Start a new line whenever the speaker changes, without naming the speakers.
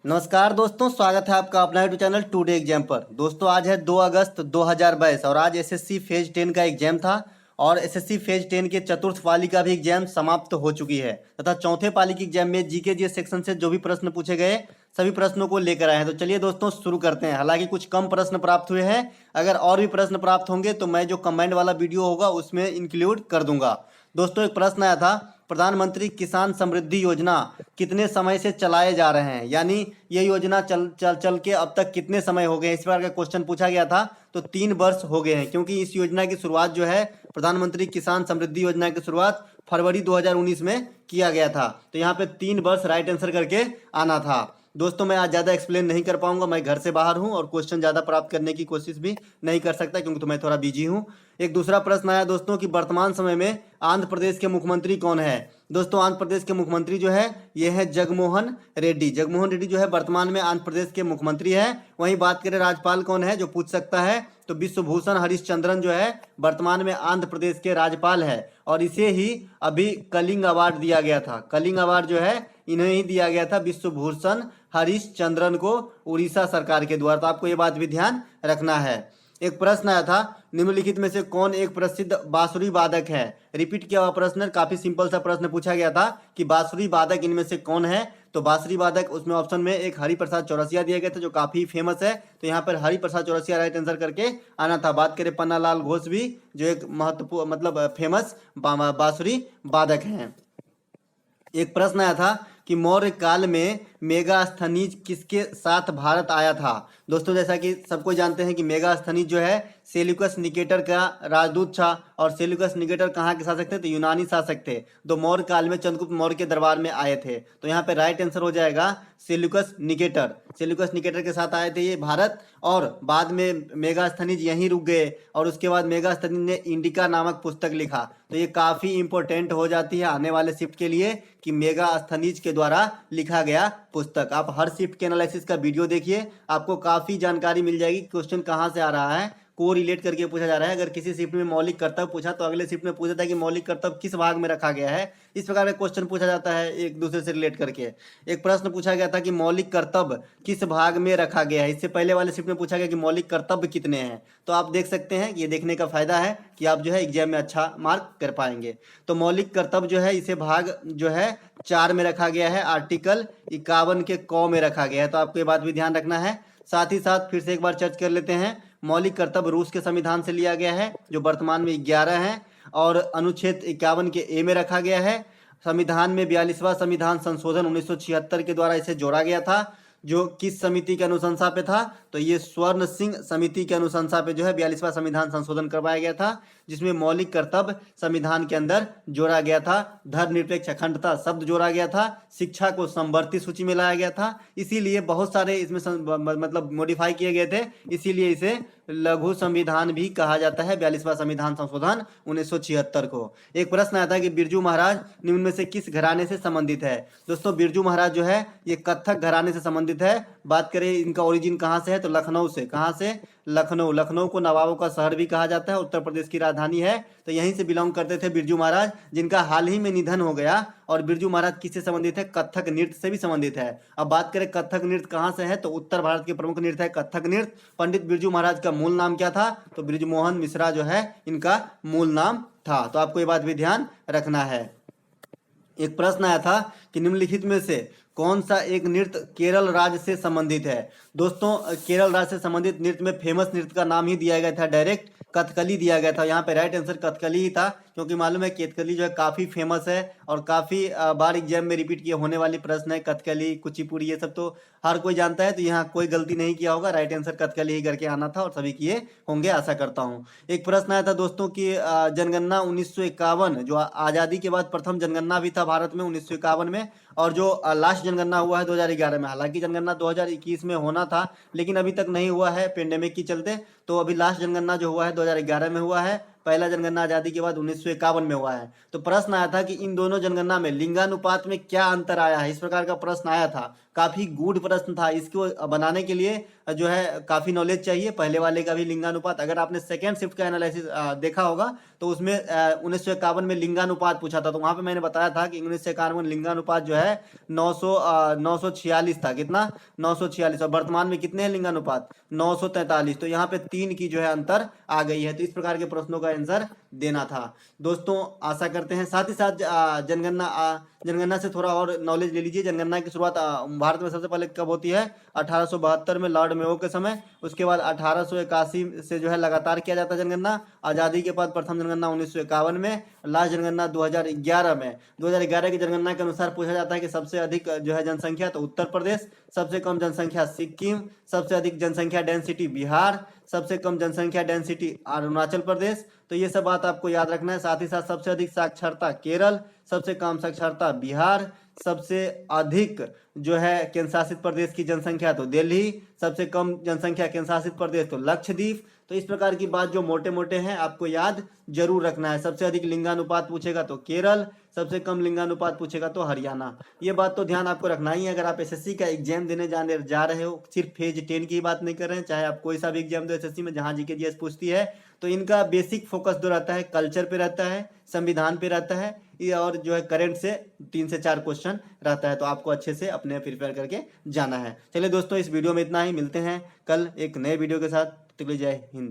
नमस्कार दोस्तों, स्वागत है आपका अपना यूट्यूब चैनल टुडे एग्जाम पर। दोस्तों आज है 2 अगस्त 2022 और आज एसएससी फेज 10 का एग्जाम था और एसएससी फेज 10 के चतुर्थ पाली का भी एग्जाम समाप्त हो चुकी है तथा चौथे पाली के एग्जाम में जीके जीएस सेक्शन से जो भी प्रश्न पूछे गए सभी प्रश्नों को लेकर आए हैं। तो चलिए दोस्तों शुरू करते हैं। हालांकि कुछ कम प्रश्न प्राप्त हुए हैं, अगर और भी प्रश्न प्राप्त होंगे तो मैं जो कमेंट वाला वीडियो होगा उसमें इंक्लूड कर दूंगा। दोस्तों एक प्रश्न आया था, प्रधानमंत्री किसान समृद्धि योजना कितने समय से चलाए जा रहे हैं, यानी ये योजना चल चल चल के अब तक कितने समय हो गए, इस प्रकार का क्वेश्चन पूछा गया था। तो 3 वर्ष हो गए हैं, क्योंकि इस योजना की शुरुआत जो है प्रधानमंत्री किसान समृद्धि योजना की शुरुआत फरवरी 2019 में किया गया था। तो यहाँ पे 3 वर्ष राइट आंसर करके आना था। दोस्तों मैं आज ज़्यादा एक्सप्लेन नहीं कर पाऊंगा, मैं घर से बाहर हूं और क्वेश्चन ज़्यादा प्राप्त करने की कोशिश भी नहीं कर सकता क्योंकि तो मैं थोड़ा बिजी हूं। एक दूसरा प्रश्न आया दोस्तों कि वर्तमान समय में आंध्र प्रदेश के मुख्यमंत्री कौन है। दोस्तों आंध्र प्रदेश के मुख्यमंत्री जो है ये है जगनमोहन रेड्डी। जगनमोहन रेड्डी जो है वर्तमान में आंध्र प्रदेश के मुख्यमंत्री है। वहीं बात करें राज्यपाल कौन है जो पूछ सकता है, तो विश्वभूषण हरिश्चंद्रन जो है वर्तमान में आंध्र प्रदेश के राज्यपाल है और इसे ही अभी कलिंग अवार्ड दिया गया था। कलिंग अवार्ड जो है इन्हें ही दिया गया था, विश्वभूषण हरिश्चंद्रन को, उड़ीसा सरकार के द्वारा। तो आपको ये बात भी ध्यान रखना है। एक प्रश्न आया था, निम्नलिखित में से कौन एक प्रसिद्ध बांसुरी वादक है। रिपीट किया हुआ प्रश्न, काफी सिंपल सा प्रश्न पूछा गया था कि बांसुरी वादक इनमें से कौन है। तो बांसुरी वादक उसमें ऑप्शन में एक हरिप्रसाद चौरसिया दिया गया था जो काफी फेमस है। तो यहाँ पर हरिप्रसाद चौरसिया राइट आंसर करके आना था। बात करें पन्नालाल घोष भी जो एक महत्वपूर्ण मतलब फेमस बांसुरी वादक हैं। एक प्रश्न आया था कि मौर्य काल में मेगास्थनीज किसके साथ भारत आया था। दोस्तों जैसा कि सबको जानते हैं कि मेगास्थनीज जो है सेल्यूकस निकेटर का राजदूत था और सेल्यूकस निकेटर कहाँ के शासक थे, तो यूनानी शासक थे। तो मौर्य काल में चंद्रगुप्त मौर्य के दरबार में आए थे। तो यहाँ पे राइट आंसर हो जाएगा सेल्यूकस निकेटर। सेल्यूकस निकेटर के साथ आए थे ये भारत और बाद में मेगास्थनीज यहीं रुक गए और उसके बाद मेगास्थनीज ने इंडिका नामक पुस्तक लिखा। तो ये काफ़ी इंपॉर्टेंट हो जाती है आने वाले शिफ्ट के लिए कि मेगास्थनीज के द्वारा लिखा गया पुस्तक। आप हर शिफ्ट के एनालिसिस का वीडियो देखिए, आपको काफ़ी जानकारी मिल जाएगी क्वेश्चन कहाँ से आ रहा है, को रिलेट करके पूछा जा रहा है। अगर किसी शिफ्ट में मौलिक कर्तव्य पूछा तो अगले शिफ्ट में पूछा था कि मौलिक कर्तव्य किस भाग में रखा गया है। इस प्रकार का क्वेश्चन पूछा जाता है एक दूसरे से रिलेट करके। एक प्रश्न पूछा गया था कि मौलिक कर्तव्य किस भाग में रखा गया है। इससे पहले वाले शिफ्ट में पूछा गया कि मौलिक कर्तव्य कितने हैं। तो आप देख सकते हैं, ये देखने का फायदा है कि आप जो है एग्जाम में अच्छा मार्क कर पाएंगे। तो मौलिक कर्तव्य जो है इसे भाग जो है 4 में रखा गया है, आर्टिकल 51 के क में रखा गया है। तो आपको ये बात भी ध्यान रखना है। साथ ही साथ फिर से एक बार चर्चा कर लेते हैं। मौलिक कर्तव्य रूस के संविधान से लिया गया है जो वर्तमान में 11 है और अनुच्छेद 51 के ए में रखा गया है। संविधान में 42वां संविधान संशोधन 1976 के द्वारा इसे जोड़ा गया था, जो किस समिति के अनुशंसा पे था, तो ये स्वर्ण सिंह समिति के अनुशंसा पे जो है 42वां संविधान संशोधन करवाया गया था, जिसमें मौलिक कर्तव्य संविधान के अंदर जोड़ा गया था। धर्मनिरपेक्ष अखंडता शब्द जोड़ा गया था, शिक्षा को समवर्ती सूची में लाया गया था, इसीलिए बहुत सारे इसमें मतलब मॉडिफाई किए गए थे, इसीलिए इसे लघु संविधान भी कहा जाता है, 42वां संविधान संशोधन 1976 को। एक प्रश्न आया था कि बिरजू महाराज निम्न में से किस घराने से संबंधित है। दोस्तों बिरजू महाराज जो है ये कत्थक घराने से संबंधित है। बात करें इनका ओरिजिन कहाँ से है, तो लखनऊ से। कहाँ से, लखनऊ। लखनऊ को नवाबों का शहर भी कहा जाता है, उत्तर प्रदेश की राजधानी है। तो यहीं से बिलोंग करते थे बिरजू महाराज, जिनका हाल ही में निधन हो गया। और बिरजू महाराज किससे संबंधित है, कत्थक नृत्य से भी संबंधित है। अब बात करें कत्थक नृत्य कहाँ से है, तो उत्तर भारत के प्रमुख नृत्य है कत्थक नृत्य। पंडित बिरजू महाराज का मूल नाम क्या था, तो बृजमोहन मिश्रा जो है इनका मूल नाम था। तो आपको ये बात भी ध्यान रखना है। एक प्रश्न आया था कि निम्नलिखित में से कौन सा एक नृत्य केरल राज्य से संबंधित है। दोस्तों केरल राज्य से संबंधित नृत्य में फेमस नृत्य का नाम ही दिया गया था, डायरेक्ट कथकली दिया गया था। यहाँ पे राइट आंसर कथकली ही था, क्योंकि मालूम है कथकली जो है काफ़ी फेमस है और काफ़ी बार एग्जाम में रिपीट किए होने वाली प्रश्न है। कथकली, कुचिपुड़ी ये सब तो हर कोई जानता है, तो यहाँ कोई गलती नहीं किया होगा। राइट आंसर कथकली ही करके आना था और सभी किए होंगे आशा करता हूँ। एक प्रश्न आया था दोस्तों की जनगणना 1951 जो आज़ादी के बाद प्रथम जनगणना भी था भारत में 1951 में, और जो लास्ट जनगणना हुआ है 2011 में। हालांकि जनगणना 2021 में होना था लेकिन अभी तक नहीं हुआ है पेंडेमिक की चलते। तो अभी लास्ट जनगणना जो हुआ है 2011 में हुआ है, पहला जनगणना आज़ादी के बाद 1951 में हुआ है। तो प्रश्न आया था कि इन दोनों जनगणना में लिंगानुपात में क्या अंतर आया है, इस प्रकार का प्रश्न आया था। काफी गूढ़ प्रश्न था। इसको बनाने के लिए जो है काफी नॉलेज चाहिए। पहले वाले का भी लिंगानुपात, अगर आपने सेकेंड शिफ्ट का एनालिसिस देखा होगा तो उसमें 1951 में लिंगानुपात पूछा था, तो वहां पे मैंने बताया था कि 1951 लिंगानुपात जो है 946 था। कितना? 946। और वर्तमान में कितने हैं लिंगानुपात? 943। तो यहाँ पे 3 की जो है अंतर आ गई है। तो इस प्रकार के प्रश्नों का आंसर देना था। दोस्तों आशा करते हैं, साथ ही साथ जनगणना से थोड़ा और नॉलेज ले लीजिए। जनगणना की शुरुआत भारत में सबसे पहले कब होती है? 1872 में लॉर्ड मेयो के समय। उसके बाद 1881 से जो है लगातार किया जाता है जनगणना। आज़ादी के बाद प्रथम जनगणना 1951 में, लास्ट जनगणना 2011 में। 2011 की जनगणना के अनुसार पूछा जाता है कि सबसे अधिक जो है जनसंख्या तो उत्तर प्रदेश, सबसे कम जनसंख्या सिक्किम, सबसे अधिक जनसंख्या डेंसिटी बिहार, सबसे कम जनसंख्या डेंसिटी अरुणाचल प्रदेश। तो ये सब बात आपको याद रखना है। साथ ही साथ सबसे अधिक साक्षरता केरल, सबसे कम साक्षरता बिहार, सबसे अधिक जो है केंद्र शासित प्रदेश की जनसंख्या तो दिल्ली, सबसे कम जनसंख्या केंद्र शासित प्रदेश तो लक्षद्वीप। तो इस प्रकार की बात जो मोटे मोटे हैं आपको याद जरूर रखना है। सबसे अधिक लिंगानुपात पूछेगा तो केरल, सबसे कम लिंगानुपात पूछेगा तो हरियाणा। ये बात तो ध्यान आपको रखना ही है। अगर आप एसएससी का एग्जाम देने जा रहे हो, सिर्फ फेज 10 की बात नहीं कर रहे हैं, चाहे आप कोई सा भी एग्जाम दो एसएससी में जहां जीके जीएस पूछती है, तो इनका बेसिक फोकस जो रहता है कल्चर पे रहता है, संविधान पे रहता है, ये और जो है करंट से 3 से 4 क्वेश्चन रहता है। तो आपको अच्छे से अपने प्रिपेयर करके जाना है। चलिए दोस्तों, इस वीडियो में इतना ही। मिलते हैं कल एक नए वीडियो के साथ। तब तक के लिए जय हिंद।